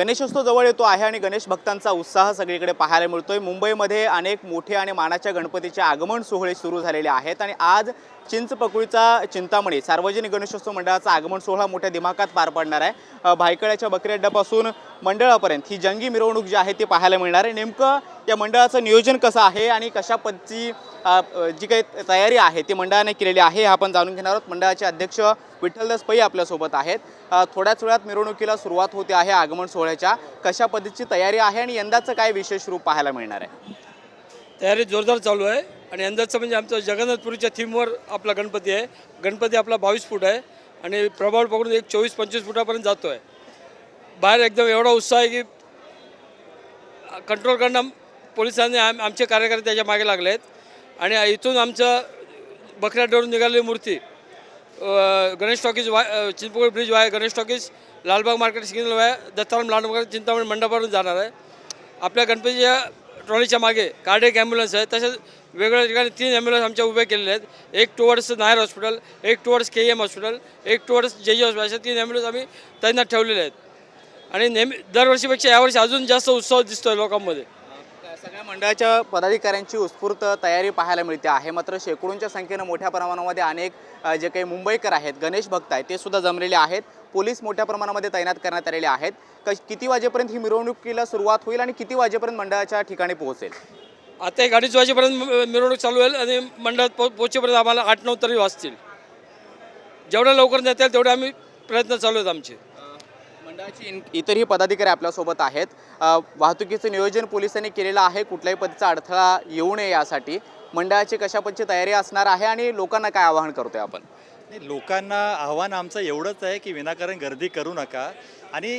गणेशोत्सव जवळ येतो आहे आणि गणेश भक्तांचा उत्साह सगळीकडे पाहायला मिळतोय। मुंबईमध्ये अनेक मोठे आणि मानाच्या गणपतीचे आगमन सोहळे सुरू झालेले आहेत आणि आज चिंचपकुळचा चिंतामणी सार्वजनिक गणेशोत्सव मंडळाचा आगमन सोहळा मोठ्या दिमाखात पार पडणार आहे। भायखळ्याच्या बकरी अड्ड्यापासून मंडळापर्यंत ही जंगी मिरवणूक जी आहे ती पाहायला मिळणार आहे। नेमकं या मंडळाचं नियोजन कसं आहे आणि कशा पद्धतीची जी काही तयारी आहे ती मंडळाने केलेली आहे आपण जाणून घेणार आहोत। मंडळाचे अध्यक्ष विठ्ठलदास पै आपल्यासोबत आहेत। थोड्याच वेळात मिरवणुकीला सुरुवात होते आहे आगमन सोहळ्याच्या। कशा पद्धतीची तयारी आहे आणि यंदाचं काय विशेष रूप पाहायला मिळणार आहे? तयारी जोरदार चालू आहे आणि यंदाचं म्हणजे आमचं जगन्नाथपुरीच्या थीमवर आपला गणपती आहे। गणपती आपला 22 फूट आहे आणि प्रभाव पकडून एक 24-25 फुटापर्यंत जातो आहे। बाहेर एकदम एवढा उत्साह आहे की कंट्रोल करणं पोलिसांनी आमचे कार्यकर्ते त्याच्या मागे लागले आहेत आणि इथून आमचं बकऱ्याडवरून निघालेली मूर्ती Ganesh talkies Chinchpokli bridge via Ganesh talkies Lalbaug market signal via Dattaram लांडवकर Chintamani मंडपावरून जाणार आहे। आपल्या गणपतीच्या ट्रॉलीच्या मागे कार्डियक ॲम्ब्युलन्स आहे। तसेच वेगवेगळ्या ठिकाणी 3 ॲम्ब्युलन्स आमच्या उभे केलेले आहेत। एक टुवर्ड्स नायर हॉस्पिटल, एक टुवर्ड्स KEM हॉस्पिटल, एक टुवर्ड्स JJ हॉस्पिटल, अशा 3 ॲम्ब्युलन्स आम्ही तैनात ठेवलेले आहेत आणि नेहमी दरवर्षीपेक्षा यावर्षी अजून जास्त उत्साह दिसतोय लोकांमध्ये। सगळ्या मंडळाच्या पदाधिकाऱ्यांची उत्स्फूर्त तयारी पाहायला मिळते आहे। मात्र शेकडोंच्या संख्येने मोठ्या प्रमाणामध्ये अनेक जे काही मुंबईकर आहेत, गणेश भक्त आहेत, ते सुद्धा जमलेले आहेत। पोलीस मोठ्या प्रमाणामध्ये तैनात करण्यात आलेले आहेत। किती वाजेपर्यंत ही मिरवणुकीला सुरुवात होईल आणि किती वाजेपर्यंत मंडळाच्या ठिकाणी पोहोचेल? आता 1:30 वाजेपर्यंत मिरवणूक चालू होईल आणि मंडळात पोहोचेपर्यंत आम्हाला 8-9 तरी वाजतील। जेवढ्या लवकर नेता येईल तेवढे आम्ही प्रयत्न चालू आहेत आमचे। मंडळाची इतरही पदाधिकारी आपल्यासोबत आहेत। वाहतुकीचं नियोजन पोलिसांनी केलेलं आहे, कुठल्याही पद्धतीचा अडथळा येऊ नये यासाठी मंडळाची कशा पद्धतीची तयारी असणार आहे आणि लोकांना काय आवाहन करतोय आपण? लोकांना आव्हान आमचं एवढंच आहे की विनाकारण गर्दी करू नका आणि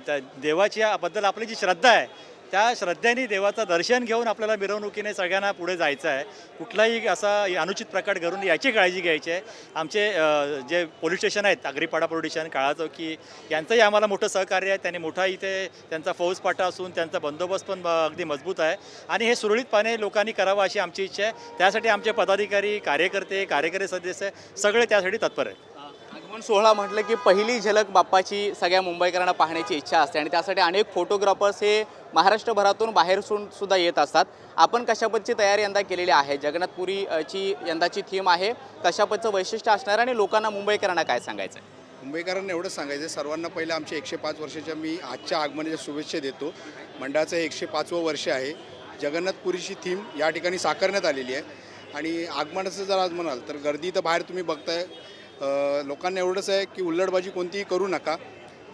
त्या देवाच्याबद्दल आपली जी श्रद्धा आहे त्या श्रद्धेने देवाचं दर्शन घेऊन आपल्याला मिरवणुकीने सगळ्यांना पुढे जायचं आहे। कुठलाही असा अनुचित प्रकार घडून याची काळजी घ्यायची आहे। आमचे जे पोलीस स्टेशन आहेत, आगरीपाडा पोलीस स्टेशन, काळा चौकी, यांचंही आम्हाला मोठं सहकार्य आहे। त्यांनी मोठा इथे त्यांचा फौजपाटा असून त्यांचा बंदोबस्त पण अगदी मजबूत आहे आणि हे सुरळीतपणे लोकांनी करावं अशी आमची इच्छा आहे। त्यासाठी आमचे पदाधिकारी, कार्यकर्ते सदस्य सगळे त्यासाठी तत्पर आहेत। आगमन सोहळा म्हटलं की पहिली झलक बाप्पाची सगळ्या मुंबईकरांना पाहण्याची इच्छा असते आणि त्यासाठी अनेक फोटोग्राफर्स हे महाराष्ट्रभरातून बाहेरून सुद्धा येत असतात। आपण कशा पद्धतीची तयारी यंदा केलेली आहे? जगन्नाथपुरीची यंदाची थीम आहे, कशा पद्धतीचं वैशिष्ट्य असणार आणि लोकांना मुंबईकरांना काय सांगायचं आहे? मुंबईकरांना एवढंच सांगायचं आहे, सर्वांना पहिलं आमच्या 105 वर्षाच्या मी आजच्या आगमनाच्या शुभेच्छा देतो। मंडळाचं 105वं वर्ष आहे। जगन्नाथपुरीची थीम या ठिकाणी साकारण्यात आलेली आहे आणि आगमनाचं जर आज म्हणाल तर गर्दी तर बाहेर तुम्ही बघताय। लोकांना एवढंच आहे की हुल्लडबाजी कोणतीही करू नका।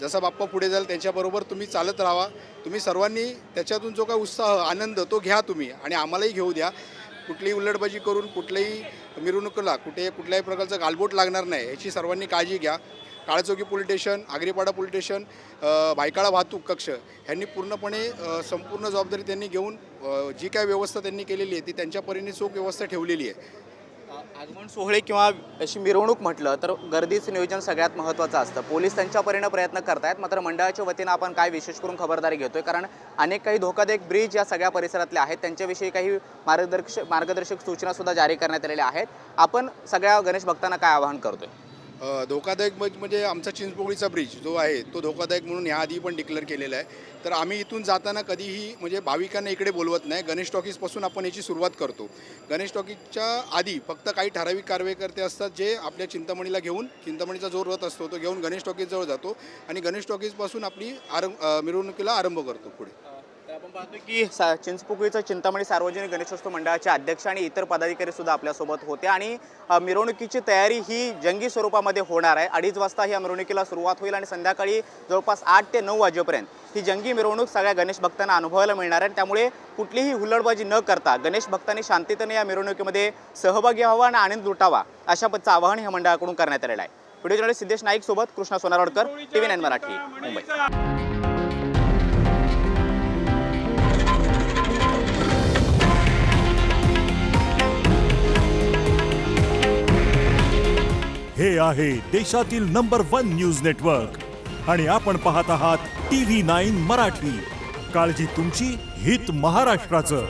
जसा बाप्पा पुढे जाईल त्याच्याबरोबर तुम्ही चालत राहा। तुम्ही सर्वांनी त्याच्यातून जो काय उत्साह, आनंद तो घ्या तुम्ही आणि आम्हालाही घेऊ द्या। कुठलीही हुल्लडबाजी करून कुठल्याही मिरवणुकीला कुठल्याही प्रकारचं गालबोट लागणार नाही याची सर्वांनी काळजी घ्या। Kalachowki police station, Agripada police station, Byculla वाहतूक कक्ष यांनी पूर्णपणे संपूर्ण जबाबदारी त्यांनी घेऊन जी काय व्यवस्था त्यांनी केलेली आहे ती त्यांच्या परीने चोख व्यवस्था ठेवलेली आहे। आगमन सोहळे किंवा अशी मिरवणूक म्हटलं तर गर्दीचं नियोजन सगळ्यात महत्त्वाचं असतं। पोलीस त्यांच्या परीने प्रयत्न करतायत, मात्र मंडळाच्या वतीनं आपण काय विशेष करून खबरदारी घेतोय? कारण अनेक काही धोकादायक ब्रिज या सगळ्या परिसरातले आहेत, त्यांच्याविषयी काही मार्गदर्शक सूचना सुद्धा जारी करण्यात आलेल्या आहेत। आपण सगळ्या गणेश भक्तांना काय आवाहन करतोय? धोकादायक म्हणजे आमचा चिंचपोकळीचा ब्रिज जो आहे तो धोकादायक म्हणून ह्याआधी पण डिक्लेअर केलेला आहे। तर आम्ही इथून जाताना कधीही म्हणजे भाविकांना इकडे बोलवत नाही। गणेश टॉकीजपासून आपण याची सुरुवात करतो। गणेश टॉकीजच्या आधी फक्त काही ठराविक कार्यकर्ते असतात जे आपल्या चिंतामणीला घेऊन, चिंतामणीचा जो रथ असतो तो घेऊन गणेश टॉकीजजवळ जातो आणि गणेश टॉकीजपासून आपली मिरवणुकीला आरंभ करतो पुढे। आपण पाहतो की चिंचपोकळीचं चिंतामणी सार्वजनिक गणेशोत्सव मंडळाचे अध्यक्ष आणि इतर पदाधिकारी सुद्धा आपल्यासोबत होते आणि मिरवणुकीची तयारी ही जंगी स्वरूपामध्ये होणार आहे। 2:30 वाजता या मिरवणुकीला सुरुवात होईल आणि संध्याकाळी जवळपास 8 ते 9 वाजेपर्यंत ही जंगी मिरवणूक सगळ्या गणेश भक्तांना अनुभवायला मिळणार आहे। त्यामुळे कुठलीही हुल्लडबाजी न करता गणेश भक्तांनी शांततेने या मिरवणुकीमध्ये सहभागी व्हावा आणि आनंद लुटावा अशा पद्धतीचं आवाहन या मंडळाकडून करण्यात आलेलं आहे। व्हिडिओ जर्नलिस्ट सिद्धेश नाईक सोबत कृष्णा सोनारवाडकर, TV9 मराठी, मुंबई। हे आहे देशातील नंबर 1 न्यूज नेटवर्क आणि आपण पाहत आहात TV9 मराठी। काळजी तुमची, हित महाराष्ट्राचं।